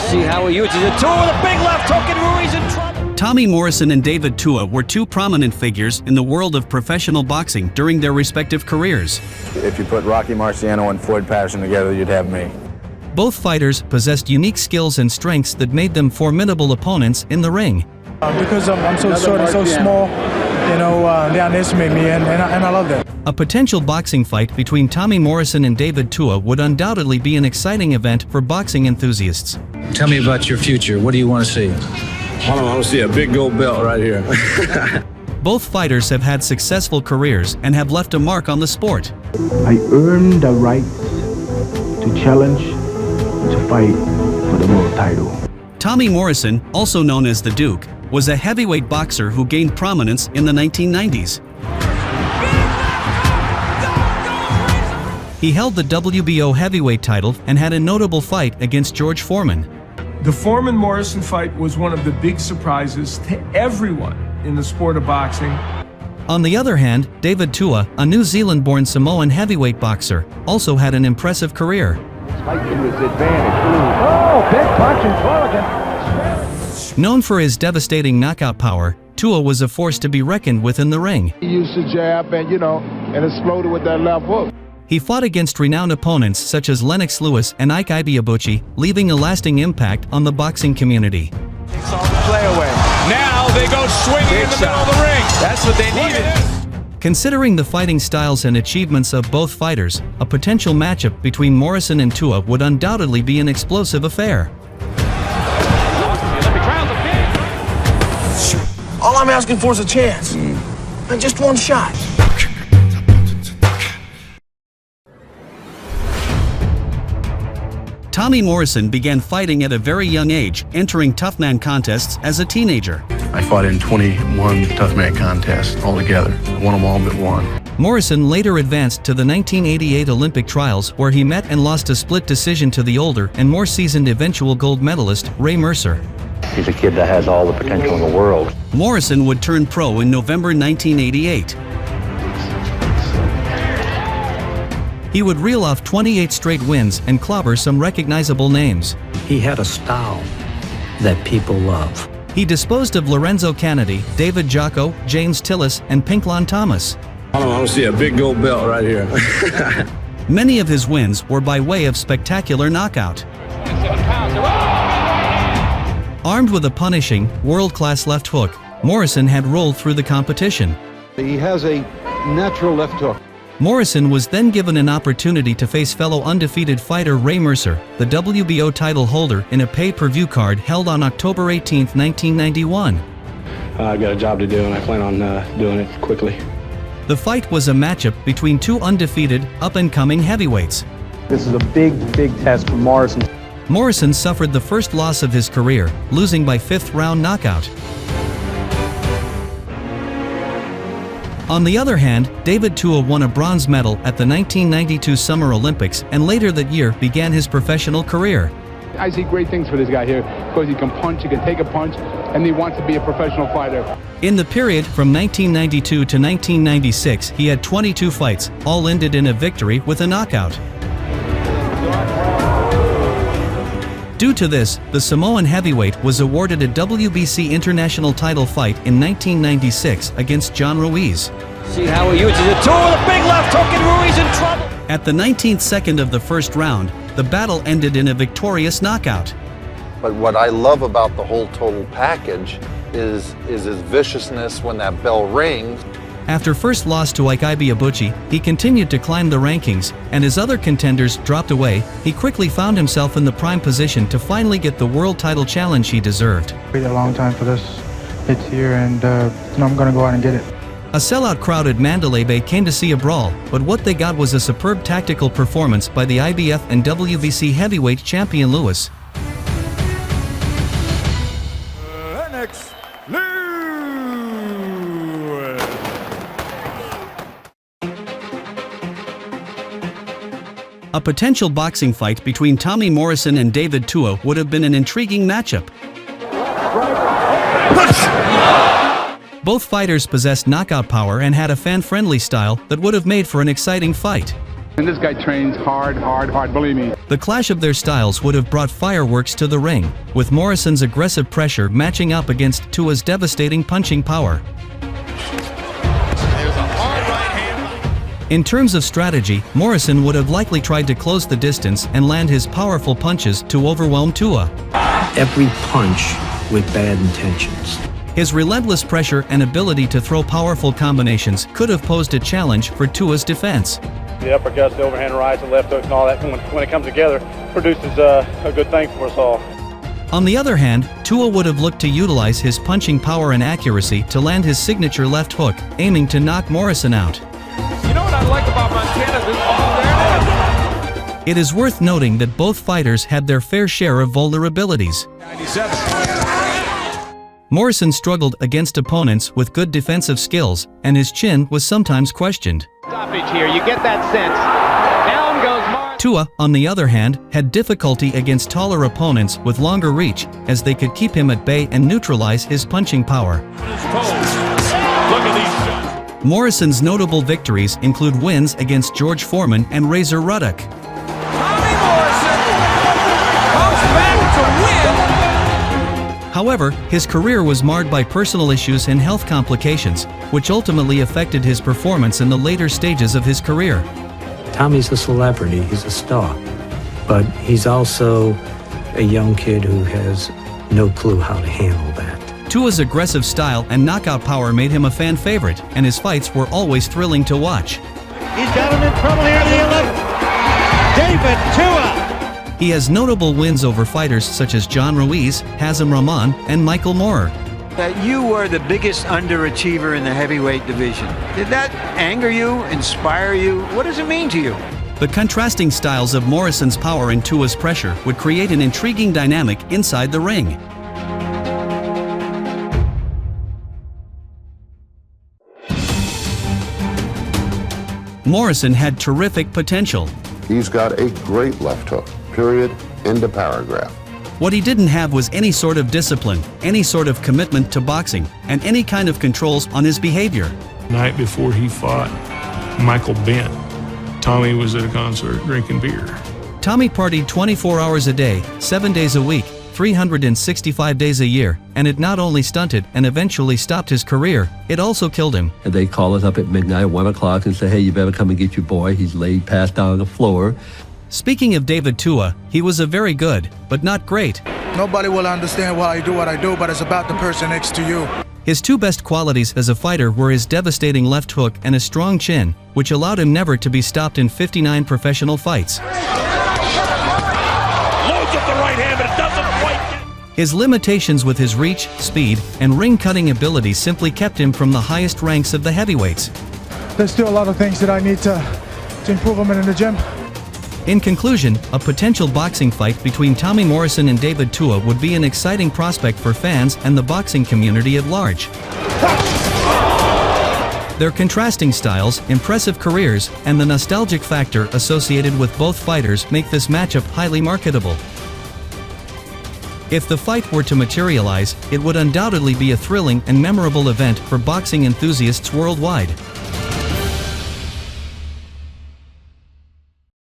See how he uses it. Tua with a big left hook, and Rui's in trouble. Tommy Morrison and David Tua were two prominent figures in the world of professional boxing during their respective careers. If you put Rocky Marciano and Floyd Patterson together, you'd have me. Both fighters possessed unique skills and strengths that made them formidable opponents in the ring. Because I'm so short and so small, they underestimate me, and I love that. A potential boxing fight between Tommy Morrison and David Tua would undoubtedly be an exciting event for boxing enthusiasts. Tell me about your future. What do you want to see? I want to see a big gold belt right here. Both fighters have had successful careers and have left a mark on the sport. I earned the right to challenge, to fight for the world title. Tommy Morrison, also known as the Duke, was a heavyweight boxer who gained prominence in the 1990s. He held the WBO heavyweight title and had a notable fight against George Foreman. The Foreman-Morrison fight was one of the big surprises to everyone in the sport of boxing. On the other hand, David Tua, a New Zealand-born Samoan heavyweight boxer, also had an impressive career. Known for his devastating knockout power, Tua was a force to be reckoned with in the ring. He used to jab and exploded with that left hook. He fought against renowned opponents such as Lennox Lewis and Ike Ibeabuchi, leaving a lasting impact on the boxing community. Takes all the play away. Now they go swinging in the middle of the ring. That's what they needed. Considering the fighting styles and achievements of both fighters, a potential matchup between Morrison and Tua would undoubtedly be an explosive affair. All I'm asking for is a chance, and just one shot. Tommy Morrison began fighting at a very young age, entering toughman contests as a teenager. I fought in 21 toughman contests altogether. I won them all but one. Morrison later advanced to the 1988 Olympic trials, where he met and lost a split decision to the older and more seasoned eventual gold medalist Ray Mercer. He's a kid that has all the potential in the world. Morrison would turn pro in November 1988. He would reel off 28 straight wins and clobber some recognizable names. He had a style that people love. He disposed of Lorenzo Kennedy, David Jocko, James Tillis, and Pinklon Thomas. I want to see a big gold belt right here. Many of his wins were by way of spectacular knockout. Armed with a punishing, world-class left hook, Morrison had rolled through the competition. He has a natural left hook. Morrison was then given an opportunity to face fellow undefeated fighter Ray Mercer, the WBO title holder, in a pay-per-view card held on October 18, 1991. I've got a job to do, and I plan on doing it quickly. The fight was a matchup between two undefeated, up-and-coming heavyweights. This is a big test for Morrison. Morrison suffered the first loss of his career, losing by fifth-round knockout. On the other hand, David Tua won a bronze medal at the 1992 Summer Olympics and later that year began his professional career. I see great things for this guy here because he can punch, he can take a punch, and he wants to be a professional fighter. In the period from 1992 to 1996, he had 22 fights, all ended in a victory with a knockout. Due to this, the Samoan heavyweight was awarded a WBC international title fight in 1996 against John Ruiz. See how he uses it. Tua with a big left hook, and Rui's in trouble. At the 19th second of the first round, the battle ended in a victorious knockout. But what I love about the whole total package is his viciousness when that bell rings. After first loss to Ike Ibeabuchi, he continued to climb the rankings, and as other contenders dropped away, he quickly found himself in the prime position to finally get the world title challenge he deserved. Waited a long time for this. It's here, and I'm going to go out and get it. A sellout crowd at Mandalay Bay came to see a brawl, but what they got was a superb tactical performance by the IBF and WBC heavyweight champion Lewis. Lennox A potential boxing fight between Tommy Morrison and David Tua would have been an intriguing matchup. Both fighters possessed knockout power and had a fan-friendly style that would have made for an exciting fight. And this guy trains hard, believe me. The clash of their styles would have brought fireworks to the ring, with Morrison's aggressive pressure matching up against Tua's devastating punching power. In terms of strategy, Morrison would have likely tried to close the distance and land his powerful punches to overwhelm Tua. Every punch with bad intentions. His relentless pressure and ability to throw powerful combinations could have posed a challenge for Tua's defense. The uppercuts, the overhand rights, the left hooks, and all that, when it comes together, produces a good thing for us all. On the other hand, Tua would have looked to utilize his punching power and accuracy to land his signature left hook, aiming to knock Morrison out. You know what I like about Montana? It is worth noting that both fighters had their fair share of vulnerabilities. 97. Morrison struggled against opponents with good defensive skills, and his chin was sometimes questioned. Stoppage here, you get that sense. Down goes Morrison. Tua, on the other hand, had difficulty against taller opponents with longer reach, as they could keep him at bay and neutralize his punching power. Look at these shots. Morrison's notable victories include wins against George Foreman and Razor Ruddock. Tommy Morrison comes back to win. However, his career was marred by personal issues and health complications, which ultimately affected his performance in the later stages of his career. Tommy's a celebrity, he's a star, but he's also a young kid who has no clue how to handle that. Tua's aggressive style and knockout power made him a fan favorite, and his fights were always thrilling to watch. He's got him in trouble here in the 11th. David Tua. He has notable wins over fighters such as John Ruiz, Hazem Rahman, and Michael Moorer. That you were the biggest underachiever in the heavyweight division. Did that anger you, inspire you? What does it mean to you? The contrasting styles of Morrison's power and Tua's pressure would create an intriguing dynamic inside the ring. Morrison had terrific potential. He's got a great left hook, period, end of paragraph. What he didn't have was any sort of discipline, any sort of commitment to boxing, and any kind of controls on his behavior. Night before he fought Michael Bent, Tommy was at a concert drinking beer. Tommy partied 24 hours a day, 7 days a week, 365 days a year, and it not only stunted and eventually stopped his career, it also killed him. And they call us up at midnight, 1 o'clock, and say, hey, you better come and get your boy. He's laid passed out on the floor. Speaking of David Tua, he was a very good, but not great. Nobody will understand why I do what I do, but it's about the person next to you. His two best qualities as a fighter were his devastating left hook and a strong chin, which allowed him never to be stopped in 59 professional fights. Loads up the right hand, but it doesn't quite get. His limitations with his reach, speed, and ring-cutting ability simply kept him from the highest ranks of the heavyweights. There's still a lot of things that I need to improve them in the gym. In conclusion, a potential boxing fight between Tommy Morrison and David Tua would be an exciting prospect for fans and the boxing community at large. Their contrasting styles, impressive careers, and the nostalgic factor associated with both fighters make this matchup highly marketable. If the fight were to materialize, it would undoubtedly be a thrilling and memorable event for boxing enthusiasts worldwide.